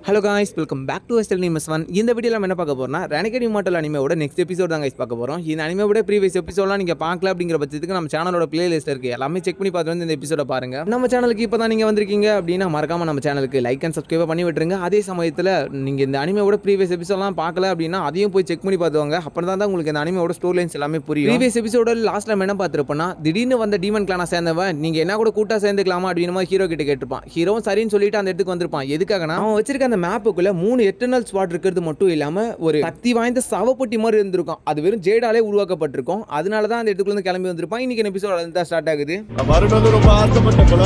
Hello guys, welcome back to SL news one. இந்த வீடியோவில் நம்ம என்ன பார்க்க போறோம்னா, ரெனகேட் இமார்டல் அனிமேவோட நெக்ஸ்ட் எபிசோட் தான் கைஸ் பார்க்க போகிறோம். இந்த அனிமேவோட ப்ரீவியஸ் எபிசோட்லாம் நீங்கள் பார்க்கல அப்படிங்கிற பட்சத்துக்கு நம்ம சேனலோட பிளேலிஸ்ட் இருக்குது, எல்லாமே செக் பண்ணி பார்த்து வந்து இந்த எபிசோட பாருங்க. நம்ம சேனலுக்கு இப்போ தான் நீங்கள் வந்திருக்கீங்க அப்படின்னா மறக்காம நம்ம சேனலுக்கு லைக் அண்ட் சப்ஸ்கிரைப் பண்ணி விட்டுருங்க. அதே சமயத்தில் நீங்கள் இந்த அனிமேவோட ப்ரீவியஸ் எபிசோட்லாம் பார்க்கல அப்படின்னா அதையும் போய் செக் பண்ணி பார்த்துவாங்க. அப்புறம் தான் உங்களுக்கு இந்த அனிமேவோட ஸ்டோரி லைன்ஸ் எல்லாமே புரியும். ப்ரீவியஸ் எபிசோட லாஸ்ட் டைம் என்ன பார்த்துருப்போம்னா, திடீர்னு வந்த டீமன் கிளானை சேர்ந்தவன் நீங்கள் என்ன கூட கூட்டா சேர்ந்துக்கலாமா அப்படின்னு மாதிரி ஹீரோ கிட்ட கேட்டிருப்பான். ஹீரோவும் சரின்னு சொல்லிட்டு அந்த இடத்துக்கு வந்திருப்பான். எதுக்காகனா அவன் வச்சிருக்க அந்த மேப்புக்குள்ள 3 எட்டர்னல் ஸ்பாட் இருக்கிறது மட்டும் இல்லாம ஒரு சக்தி வாய்ந்த சவப்பொட்டி மாதிரி இருந்திருக்கும். அது வெறும் ஜேடாலே உருவாக்கப்பட்டிருக்கும். அதனால தான் அந்த இடத்துக்குள்ள இருந்து கிளம்பி வந்திருப்பான். இன்னைக்கு எபிசோட் அதுதான் ஸ்டார்ட் ஆகுது. ரொம்ப ஆசைப்பட்ட போல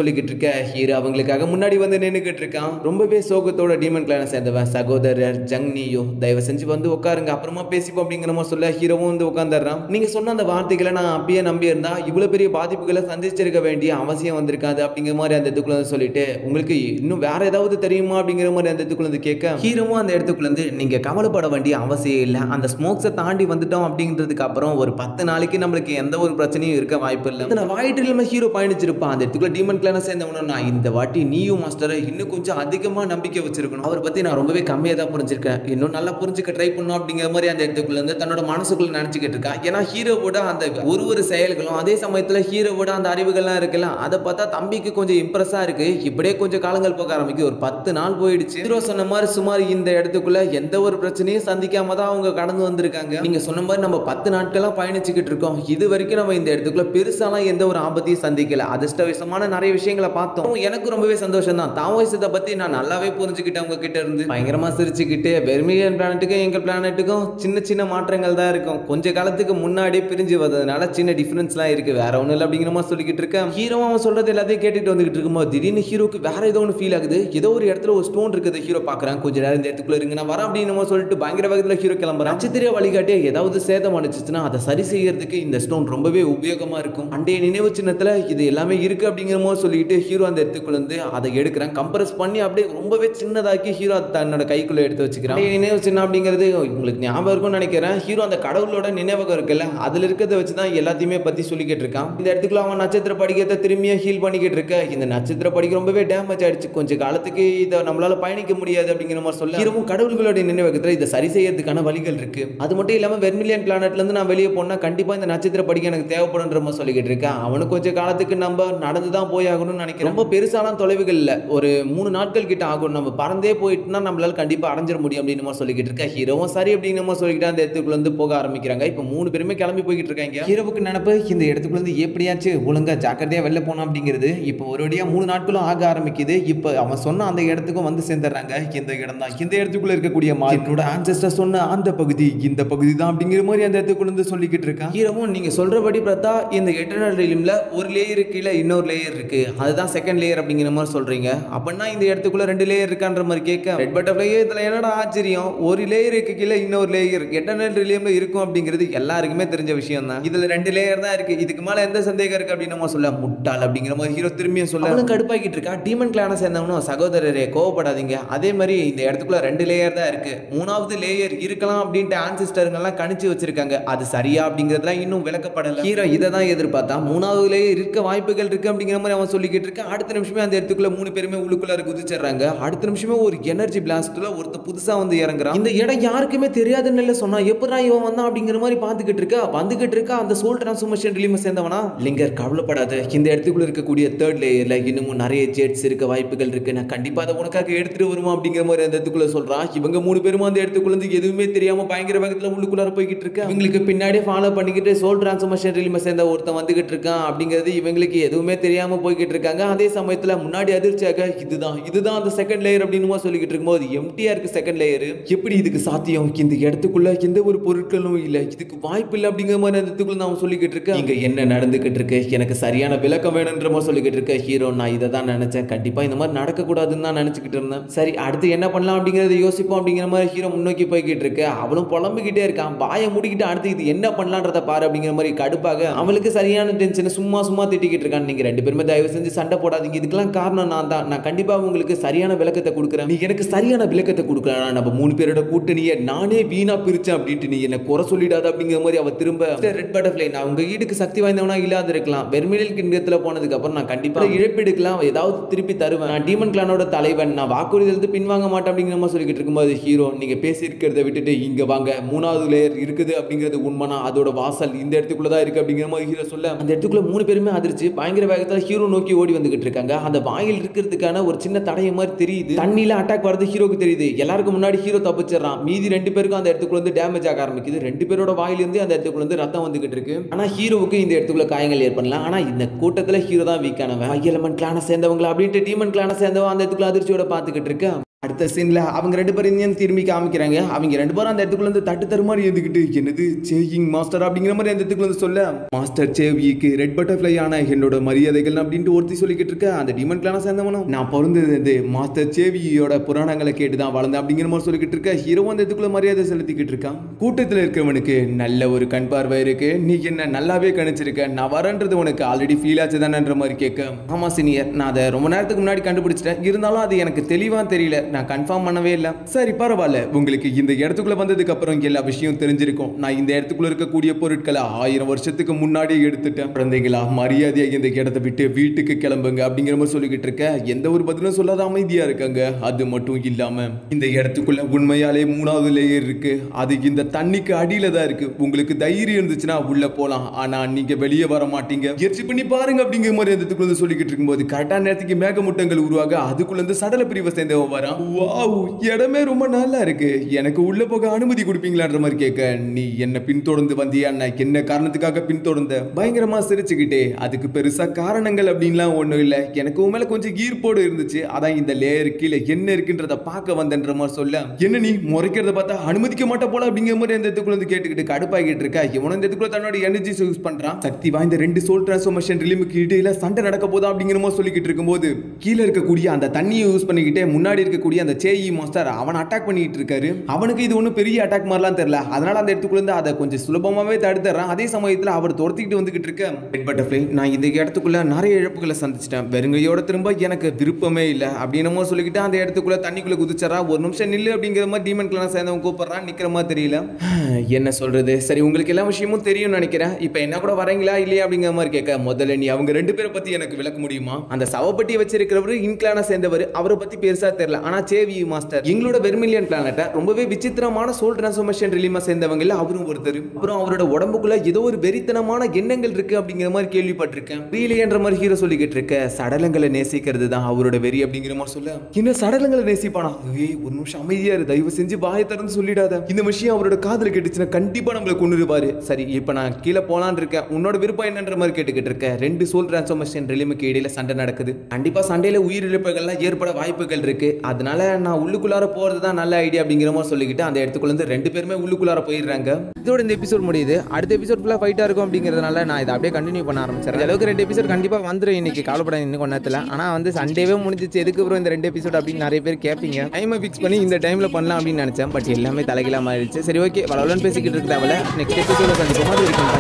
சொல்லிக்கிட்டு இருக்க ஹீரோ அவங்களுக்காக முன்னாடி வந்து நின்றுக்கிட்டு இருக்கான். ரொம்பவே சோகத்தோட டீமன் கிளானை சேர்ந்தவன் சகோதரர் ஜங் நியோ, தயவு செஞ்சு வந்து உட்காருங்க, அப்புறமா பேசிப்போம் அப்படிங்கிற மாதிரி சொல்ல ஹீரோவும் வந்து உட்காந்துடுறான். நீங்க சொன்ன அந்த வார்த்தைகளை நான் அப்பயே நம்பி இருந்தா இவ்வளவு பெரிய பாதிப்புகளை சந்திச்சிருக்க வேண்டிய அவசியம் வந்திருக்காது அப்படிங்கிற மாதிரி அந்த இடத்துக்குள்ள வந்து சொல்லிட்டு, உங்களுக்கு இன்னும் வேற ஏதாவது தெரியுமா அப்படிங்கிற மாதிரி அந்த இடத்துக்குள்ள வந்து கேட்க ஹீரோவும் அந்த இடத்துக்குள்ள இருந்து, நீங்க கவலைப்பட வேண்டிய அவசியம் இல்லை, அந்த ஸ்மோக்ஸை தாண்டி வந்துட்டோம் அப்படிங்கிறதுக்கு அப்புறம் ஒரு 10 நாளைக்கு நம்மளுக்கு எந்த ஒரு பிரச்சனையும் இருக்க வாய்ப்பு இல்லை. வாயிட்டு இல்லாம ஹீரோ பயணிச்சிருப்பான். அந்த இடத்துக்குள்ள டீமன் சேர்ந்தவனும் நான் இந்த வாட்டி நீயோ மாஸ்டரை இன்னும் கொஞ்சம் அதிகமா நம்பிக்கை வச்சிருக்கணும், அவரை பத்தி நான் ரொம்பவே கம்மியா தான் புரிஞ்சிருக்கேன், இன்னும் நல்லா புரிஞ்சுக்க ட்ரை பண்ணும் அப்படிங்கிற மாதிரி அந்த இடத்துக்குள்ள இருந்து தன்னோட மனசுக்குள்ள நினைச்சுக்கிட்டு இருக்கா. ஏன்னா ஹீரோவோட அந்த ஒரு செயல்களும் அதே சமயத்துல ஹீரோவோட அந்த அறிவுகள்லாம் இருக்குல்ல, அதை பார்த்தா தம்பிக்கு கொஞ்சம் இம்ப்ரெஸ்ஸா இருக்கு. இப்படியே கொஞ்சம் காலங்கள் போக ஆரம்பிக்கு. ஒரு 10 நாள் போயிடுச்சு. ஹீரோ சொன்ன மாதிரி சுமார் இந்த இடத்துக்குள்ள எந்த ஒரு பிரச்சனையும் சந்திக்காம தான் அவங்க கடந்து வந்திருக்காங்க. நீங்க சொன்ன மாதிரி நம்ம 10 நாட்களா பயணிச்சுக்கிட்டு இருக்கோம். இது வரைக்கும் நம்ம இந்த இடத்துக்குள்ள பெருசாலாம் எந்த ஒரு ஆபத்தையும் சந்திக்கல. அதிர்ஷ்டவசமான நிறைய விஷயங்களை பார்த்தோம். எனக்கு ரொம்பவே சந்தோஷம் தான். தாவோயிசத்தை பத்தி நான் நல்லாவே புரிஞ்சுக்கிட்டேன். அவங்க கிட்ட இருந்து பயங்கரமா சிரிச்சுக்கிட்டு வெர்மிலியன் பிளானட்டுக்கும் எங்க பிளானட்டுக்கும் சின்ன மாற்றங்கள் தான் இருக்கும். கொஞ்ச காலத்துக்கு முன்னாடி பிரிஞ்சு வந்ததுனால சின்ன டிஃபரன்ஸ்லாம் இருக்கு, வேற ஒன்றும் இல்லை அப்படிங்கிற மாதிரி சொல்லிக்கிட்டு இருக்கேன். ஹீரோ அவன் சொல்றது எல்லாத்தையும் கேட்டுட்டு வந்துகிட்டு இருக்கும்போது திடீர்னு ஹீரோக்கு வேற ஏதோ ஒன்று ஃபீல் ஆகுது. ஏதோ ஒரு இடத்துல ஒரு ஸ்டோன் இருக்குது. ஹீரோ பாக்குறான். கொஞ்ச நேரம் இந்த இடத்துக்குள்ள இருங்க, நான் வரேன் அப்படின்னு சொல்லிட்டு பயங்கர வேகத்துல ஹீரோ கிளம்புறான். நட்சத்திர வழிகாட்டிய ஏதாவது சேதம் அடைச்சிச்சுன்னா அதை சரி செய்யறதுக்கு இந்த ஸ்டோன் ரொம்பவே உபயோகமா இருக்கும். அண்டைய நினைவு சின்னத்துல இது எல்லாமே இருக்கு அப்படிங்கிற மாதிரி சொல்லிட்டு ஹீரோ அந்த இடத்துக்குள்ள இருந்து அதை எடுக்கிறான். கம்ப்ரஸ் பண்ணி அப்படியே ரொம்பவே சின்னதாக்கி ஹீரோ தன்னோட கைக்குள்ள எடுத்து வச்சுக்கிறான். நினைவு சின்னம் அப்படிங்கிறது உங்களுக்கு ஞாபகம் இருக்கும்னு நினைக்கிறேன். ஹீரோ அந்த கடவுளோட நினைவகம் இருக்குல்ல, அதுல இருக்கிறத வச்சுதான் எல்லாத்தையுமே பத்தி சொல்லிக்கிட்டு இருக்கான். இந்த இடத்துக்குள்ள அவன் நட்சத்திர படிக்கத்தை திரும்பியும் ஹீல் பண்ணிக்கிட்டு இருக்க. இந்த நட்சத்திர படிக்க ரொம்பவே டேமேஜ் ஆயிடுச்சு, கொஞ்ச காலத்துக்கு இதை நம்மளால பயணிக்க முடியாது அப்படிங்கிற மாதிரி சொல்ல ஹீரோவும் கடவுள்களோட நினைவகத்துல இதை சரி செய்யறதுக்கான வழிகள் இருக்கு. அது மட்டும் இல்லாம வெர்மிலியன் பிளானட்ல இருந்து நான் வெளியே போனா கண்டிப்பா இந்த நட்சத்திர படிக்க எனக்கு தேவைப்படுன்ற மாதிரி சொல்லிக்கிட்டு இருக்கேன். அவனுக்கு கொஞ்ச காலத்துக்கு நம்ம நடந்துதான் போய் ஆகணும்னு நினைக்கிறேன். ரொம்ப பெருசான தொலைவுகள் இல்ல, ஒரு 3 நாட்கள் கிட்ட ஆகும். நம்ம பறந்தே போயிட்டுனா நம்மளால கண்டிப்பா அடைஞ்சிட முடியும் அப்படின்னு சொல்லிக்கிட்டு இருக்க. ஹீரோவும் சரி அப்படின்னு சொல்லிக்கிட்டு அந்த இடத்துக்குள்ள இருந்து போக ஆரம்பிக்கிறாங்க. இப்போ 3 பேருமே கிளம்பி போய்கிட்டு இருக்காங்க. ஹீரோவுக்கு நினைப்பு இந்த இடத்துக்குள்ள இருந்து எப்படியாச்சும் ஒழுங்கா ஜாக்கிரதையா வெளில போனோம் அப்படிங்கிறது. இப்போ ஒருவடியா 3 நாட்களும் ஆக ஆரம்பிக்குது. இப்போ அவன் சொன்ன அந்த இடத்துக்கும் வந்து சேர்ந்துடுறாங்க. இந்த இடம் தான், இந்த இடத்துக்குள்ள இருக்கக்கூடிய என்னோட ஆன்செஸ்டர் சொன்ன அந்த பகுதி இந்த பகுதி தான் அப்படிங்கிற மாதிரி அந்த இடத்துக்குள்ள இருந்து சொல்லிக்கிட்டு இருக்கான். ஹீரோவும் நீங்க சொல்றபடி பார்த்தா இந்த எட்டர்னல் ரிலிம்ல ஒரு லேயர் கீழே இன்னொரு லேயர் இருக்கு, அதுதான் செகண்ட் லேயர் அப்படிங்கிற மாதிரி சொல்றீங்க. அப்படின்னா இந்த இடத்துக்குள்ள 2 லேயர் இருக்கான்ற மாதிரி கேட்க ரெட் பட்டர்ஃப்ளை இதுல என்னடா ஆச்சரியம், ஒரு லேயருக்கு கீழே இன்னொரு லேயர் எட்டர்னல் ரிலியம்ல இருக்கும் அப்படிங்கிறது எல்லாருக்குமே தெரிஞ்ச விஷயம் தான். இதுல 2 லேயர் தான் இருக்கு, இதுக்கு மேல எந்த சந்தேகம் இருக்கு அப்படின்னு சொல்ல முட்டாள் அப்படிங்கிற மாதிரி ஹீரோ திரும்பியும் சொல்ல அவனும் கடுப்பாக்கிட்டு இருக்கா. டீமன் கிளானை சேர்ந்தவனும் சகோதரரே கோவப்படாதீங்க, அதே மாதிரி இந்த இடத்துக்குள்ள 2 லேயர் தான் இருக்கு, 3வது லேயர் இருக்கலாம் அப்படின்ட்டு ஆன்சிஸ்டருங்கெல்லாம் கணிச்சு வச்சிருக்காங்க. அது சரியா அப்படிங்கிறதுலாம் இன்னும் விளக்கப்படல. ஹீரோ இதை தான் எதிர்பார்த்தா 3வது லேயர் இருக்க வாய்ப்புகள் இருக்கு அப்படிங்கிற மாதிரி அவன் சொல்லிக்கிட்டு இருக்க. அடுத்த நிமிஷமே அந்த இடத்துக்குள்ள 3 பேருமே உள்ளுக்குள்ள குதிச்சிடுறாங்க. அடுத்த நிமிஷமே ஒரு எனர்ஜி பிளாஸ்ட்ல ஒருத்த புதுசா வந்து இறங்குறான். இந்த இடம் யாருக்குமே தெரியாதுன்னு சொன்னா எப்படா இவன் வந்தான் அப்படிங்கிற மாதிரி வந்துகிட்டு இருக்கா. அந்த சோல் டிரான்ஸ்ஃபர்மேஷன் ரிலீம் சேர்ந்தவனா லிங்கர் கவலைப்படாத, இந்த இடத்துக்குள்ள இருக்கக்கூடிய 3rd லேயர்ல இன்னமும் நிறைய ஜெட்ஸ் இருக்க வாய்ப்புகள் இருக்கு, நான் கண்டிப்பா அதை உனக்காக எடுத்துட்டு வருவோம் அப்படிங்கிற மாதிரி அந்த இடத்துக்குள்ள சொல்றான். இவங்க 3 பேரும் அந்த இடத்துக்குள்ள இருந்து எதுவுமே தெரியாம பயங்கர வேகத்துல உள்ளுக்குள்ள போய்கிட்டு இருக்க. இவங்களுக்கு பின்னாடியே ஃபாலோ பண்ணிக்கிட்டு சோல் டிரான்ஸ்ஃபர்மேஷன் ரிலீம் சேர்ந்த ஒருத்தன் வந்துகிட்டு இருக்கான் அப்படிங்கிறது இவங்களுக்கு எதுவுமே தெரியாம போய்கிட்டு இருக்காங்க. அதே சமயத்துல முன்னாடி அதிர்ச்சியாக இதுதான் அந்த செகண்ட் லேயர் அப்படின்னு சொல்லிக்கிட்டு இருக்கும்போது எம்டியா இருக்கு செகண்ட் லேயர். எப்படி இதுக்கு சாத்தியம், இந்த இடத்துக்குள்ள எந்த ஒரு பொருட்களும் இல்ல, இதுக்கு வாய்ப்பு இல்லை அப்படிங்கிற மாதிரி அந்த இடத்துக்குள்ள நான் சொல்லிக்கிட்டு இருக்கேன். இங்க என்ன நடந்துகிட்டு இருக்கு, எனக்கு சரியான விளக்கம் வேணும்ன்ற மாதிரி சொல்லிக்கிட்டு இருக்க. ஹீரோ நான் இதை தான் நினைச்சேன், கண்டிப்பா இந்த மாதிரி நடக்க கூடாதுன்னு தான் நினைச்சுக்கிட்டு இருந்தேன். சரி அடுத்து என்ன பண்ணலாம் அப்படிங்கறத யோசிப்போம் அப்படிங்கிற மாதிரி ஹீரோ முன்னோக்கி போய்கிட்டு இருக்க. அவளும் புலம்பிக்கிட்டே இருக்கான், பாய மூடிக்கிட்டு அடுத்து இது என்ன பண்ணலான்றத பாரு அப்படிங்கிற மாதிரி கடுப்பாக அவளுக்கு சரியான டென்ஷன் சும்மா திட்டிக்கிட்டு இருக்கான். நீங்க 2 பேருமே தயவு செஞ்சு சண்டை போடாதீங்க, இதுக்கெல்லாம் காரணம் நான் தான், நான் கண்டிப்பா உங்களுக்கு சரியான விளக்கத்தை கொடுக்குறேன், நீ எனக்கு சரியான விளக்கத்தை கொடுக்கலாம், நம்ம 3 பேரோட கூட்டணியை நானே வீணா பிரிச்சேன் அப்படின்ட்டு நீ என்ன குறை சொல்லிடாத அப்படிங்கிற மாதிரி அவ திரும்ப ரெட் பட்டர்ஃப்ளை, நான் உங்க வீட்டுக்கு சக்தி வாய்ந்தவனா இல்லாத இருக்கலாம், வெர்மிலியன் கிண்ணத்துல போனதுக்கு அப்புறம் நான் கண்டிப்பா இழப்பீடுக்கலாம் ஏதாவது திருப்பி தருவேன், நான் டீமன் கிளானோட தலைவன், நான் வாக்குறுதி பின்வாங்க மாட்டேன் அப்படிங்கிற மாதிரி சொல்லிக்கிட்டு இருக்கும்போது ஹீரோ, நீங்க பேசி இருக்கிறத விட்டுட்டு இங்க வாங்க, 3வது லேயர் இருக்குது அப்படிங்கிறது உண்மைனா அதோட வாசல் இந்த இடத்துக்குள்ளதான் இருக்கு அப்படிங்கிற மாதிரி ஹீரோ சொல்ல அந்த இடத்துக்குள்ள 3 பேருமே அதிர்ச்சி பயங்கர வேகத்தில் ஹீரோ நோக்கி ஓடி வந்துகிட்டு இருக்காங்க. அந்த வாயில் இருக்கிறதுக்கான ஒரு சின்ன தடைய மாதிரி தெரியுது, தண்ணியில அட்டாக் வரது ஹீரோக்கு தெரியுது, எல்லாருக்கும் முன்னாடி ஹீரோ தப்பிச்சிடறான், மீதி 2 பேருக்கும் அந்த இடத்துக்குள்ள டேமேஜ் ஆக ஆரம்பிக்குது, 2 பேரோட வாயிலிருந்து அந்த இடத்துக்குள்ள ரத்தம் வந்துகிட்டு இருக்கு. ஆனா ஹீரோவுக்கு இந்த இடத்துக்குள்ள காயங்கள் ஏற்படலாம். ஆனா இந்த கூட்டத்துல ஹீரோ தான் வீக்கானவன், எலமெண்ட் கிளானை சேர்ந்தவங்க அப்படின்ட்டு டீமன் கிளானை சேர்ந்தவன் அந்த இடத்துக்குள்ள அதிர்ச்சியோட பாத்துக்கிட்டு இருக்கு. அடுத்த சீன்ல அவங்க 2 பேரும் திரும்பி காமிக்கிறாங்க. அவங்க 2 பேரும் அந்த இடத்துக்குள்ள இருந்து தட்டு தருமாறி எழுதிக்கிட்டு என்னது சேயிங் மாஸ்டர் அப்படிங்கிற மாதிரி அந்த இடத்துக்குள்ள சொல்ல மாஸ்டர் சேவிக்கு ரெட் பட்டர்ஃப்ளை ஆன என்னோட மரியாதைகள் அப்படின்ட்டு ஒருத்தி சொல்லிக்கிட்டு இருக்க. அந்த டிமன் கிளான சேர்ந்தவனும் நான் பிறந்தது மாஸ்டர் சேவியோட புராணங்களை கேட்டுதான் வளர்ந்தேன் அப்படிங்கிற மாதிரி சொல்லிக்கிட்டு இருக்க. ஹீரோ அந்த இடத்துக்குள்ள மரியாதை செலுத்திக்கிட்டு இருக்கான். கூட்டத்தில் இருக்கிறவனுக்கு நல்ல ஒரு கண் பார்வை இருக்கு, நீ என்ன நல்லாவே கணிச்சிருக்க, நான் வரன்றது உனக்கு ஆல்ரெடி ஃபீல் ஆச்சு தானேன்ற மாதிரி கேட்க. ஆமா சீனியர், நான் அதை ரொம்ப நேரத்துக்கு முன்னாடி கண்டுபிடிச்சிட்டேன், இருந்தாலும் அது எனக்கு தெளிவா தெரியல, நான் கன்ஃபார்ம் பண்ணவே இல்லை. சரி பரவாயில்ல, உங்களுக்கு இந்த இடத்துக்குள்ள வந்ததுக்கு அப்புறம் எல்லா விஷயம் தெரிஞ்சிருக்கும். நான் இந்த இடத்துக்குள்ள இருக்கக்கூடிய பொருட்களை 1000 வருஷத்துக்கு முன்னாடியே எடுத்துட்டேன். குழந்தைகளா மரியாதையா இந்த இடத்தை விட்டு வீட்டுக்கு கிளம்புங்க அப்படிங்கிற மாதிரி சொல்லிக்கிட்டு இருக்க. எந்த ஒரு பதிலும் சொல்லாத அமைதியா இருக்காங்க. அது மட்டும் இல்லாம இந்த இடத்துக்குள்ள உண்மையாலே 3வது லேயர் இருக்கு, அது இந்த தண்ணிக்கு அடியில தான் இருக்கு. உங்களுக்கு தைரியம் இருந்துச்சுன்னா உள்ள போலாம், ஆனா நீங்க வெளியே வர மாட்டீங்க, முயற்சி பண்ணி பாருங்க அப்படிங்கிற மாதிரி அந்த இடத்துக்குள்ள சொல்லிக்கிட்டு இருக்கும்போது கரெக்டான நேரத்துக்கு மேகமூட்டங்கள் உருவாக அதுக்குள்ள இருந்து சடல பிரிவை சேர்ந்தவன் வரான். வாவ், இடமே ரொம்ப நல்லா இருக்கு, எனக்கு உள்ள போக அனுமதி கொடுப்பீங்களான்ற மாதிரி கேட்க. நீ என்ன பின்தொடர்ந்து வந்தியா, நான் என்ன காரணத்துக்காக பின்தொடர்ந்த பயங்கரமா சிரிச்சுக்கிட்டே. அதுக்கு பெருசா காரணங்கள் அப்படின்லாம் ஒண்ணும் இல்ல, எனக்கு உன் மேல கொஞ்சம் ஈர்ப்போடு இருந்துச்சு, அதான் இந்த லேயர் கீழே என்ன இருக்குன்றத பார்க்க வந்தன்ற மாதிரி சொல்ல. என்ன நீ முறைக்கிறத பார்த்தா அனுமதிக்க மாட்ட போல அப்படிங்கிற மாதிரி அந்த இடத்துக்குள்ள வந்து கேட்டுக்கிட்டு கடுப்பாகிட்டு இருக்கா. இவனும் இந்த இடத்துக்குள்ள தன்னோட எனர்ஜி யூஸ் பண்றான். சக்தி வாய்ந்த 2 சோல் டிரான்ஸ்ஃபர்மேஷன் ரிலிமுக்கு இடையில சண்டை நடக்க போதா அப்படிங்கிற மாதிரி சொல்லிக்கிட்டு இருக்கும்போது கீழே இருக்கக்கூடிய அந்த தண்ணியை யூஸ் பண்ணிக்கிட்டே முன்னாடி இருக்கக்கூடிய அந்த சேயி மாஸ்டர் அவன் அட்டாக் பண்ணிட்டு இருக்காரு. அவனுக்கு இது ஒன்றும் பெரிய அட்டாக் மாதிரிலாம் தெரியல, அதனால அந்த இடத்துக்குள்ள அதை கொஞ்சம் சுலபமாவே தடுத்துறான். அதே சமயத்தில் அவர் துரத்திக்கிட்டு வந்துகிட்டு இருக்க. ரெட் பட்டர்ஃப்ளை, நான் இந்த இடத்துக்குள்ள நிறைய இழப்புகளை சந்திச்சிட்டேன், வெறுங்கையோட திரும்ப எனக்கு விருப்பமே இல்லை அப்படின்னு சொல்லிக்கிட்டு அந்த இடத்துக்குள்ள தண்ணிக்குள்ள குதிச்சறா. ஒரு நிமிஷம் நில்லு அப்படிங்கிற மாதிரி டீமன் கிளான் சேர்ந்தவன் கூப்பிடுறான். நிக்கிற மாதிரி தெரியல, என்ன சொல்றது. சரி, உங்களுக்கு எல்லா விஷயமும் தெரியும் நினைக்கிறேன், இப்போ என்ன கூட வரீங்களா இல்லையா அப்படிங்கிற மாதிரி கேட்க. முதல்ல நீ அவங்க 2 பேரை பத்தி எனக்கு விளக்க முடியுமா? அந்த சவப்பட்டி வச்சிருக்கிறவர் இன்கிளான சேர்ந்தவர், அவரை பத்தி பெருசா தெரியல, ஆனா சேவி மாஸ்டர் எங்களோட வெர்மிலியன் பிளானட்டை ரொம்பவே விசித்திரமான சோல் டிரான்ஸ்ஃபர்மேஷன் ரிலீமா சேர்ந்தவங்க அவரும் ஒருத்தர். அப்புறம் அவரோட உடம்புக்குள்ள ஏதோ ஒரு வெறித்தனமான எண்ணங்கள் இருக்கு அப்படிங்கிற மாதிரி கேள்விப்பட்டிருக்கேன். ரீலியன்ற மாதிரி ஹீரோ சொல்லிக்கிட்டு இருக்க. சடலங்களை நேசிக்கிறது தான் அவரோட வெறி அப்படிங்கிற மாதிரி சொல்ல. இன்னும் சடலங்களை நேசிப்பானா? ஒரு நிமிஷம் அமைதியா இரு, தயவு செஞ்சு வாயை திறந்து சொல்லிடாத, இந்த விஷயம் அவரோட காதுல கேட்டுச்சுன்னா கண்டிப்பா நம்மள கொன்னுருவாரு. சரி, இப்போ நான் கீழே போலான்னு இருக்கேன், உன்னோட விருப்பம் என்னன்ற மாதிரி கேட்டுக்கிட்டு இருக்க. 2 சோல் டிரான்ஸ்ஃபர்மேஷன் ரிலீமுக்கு இடையில சண்டை நடக்குது. கண்டிப்பா சண்டையில உயிரிழப்புகள்லாம் ஏற்பட வாய்ப்புகள் இருக்கு, அதனால நான் உள்ளுக்குள்ளார போறது தான் நல்ல ஐடியா அப்படிங்கிற மாதிரி சொல்லிக்கிட்டு அந்த இடத்துக்குள்ள இருந்து 2 பேருமே உள்ளுக்குள்ளார போயிடுறாங்க. இதோட இந்த எபிசோட் முடியுது. அடுத்த எபிசோட் ஃபுல்லா ஃபைட்டா இருக்கும் அப்படிங்கிறதுனால நான் இதை அப்படியே கண்டினியூ பண்ண ஆரம்பிச்சேன். அளவுக்கு 2 எபிசோட் கண்டிப்பா வந்துடும் இன்னைக்கு, கவலைப்பட இன்னும் கொஞ்ச நேரத்தில். ஆனா வந்து சண்டேவே முடிஞ்சிச்சு, எதுக்கு அப்புறம் இந்த 2 எபிசோட் அப்படின்னு நிறைய பேர் கேட்பீங்க. டைமை ஃபிக்ஸ் பண்ணி இந்த டைம்ல பண்ணலாம் அப்படின்னு நினைச்சேன், பட் எல்லாமே தலைகீழா மாறிடுச்சு. சரி ஓகே, வளவலன்னு பேசிக்கிட்டு இருக்க தேவையில்ல, நெக்ஸ்ட் எபிசோட சந்திப்போம். அது வரைக்கும்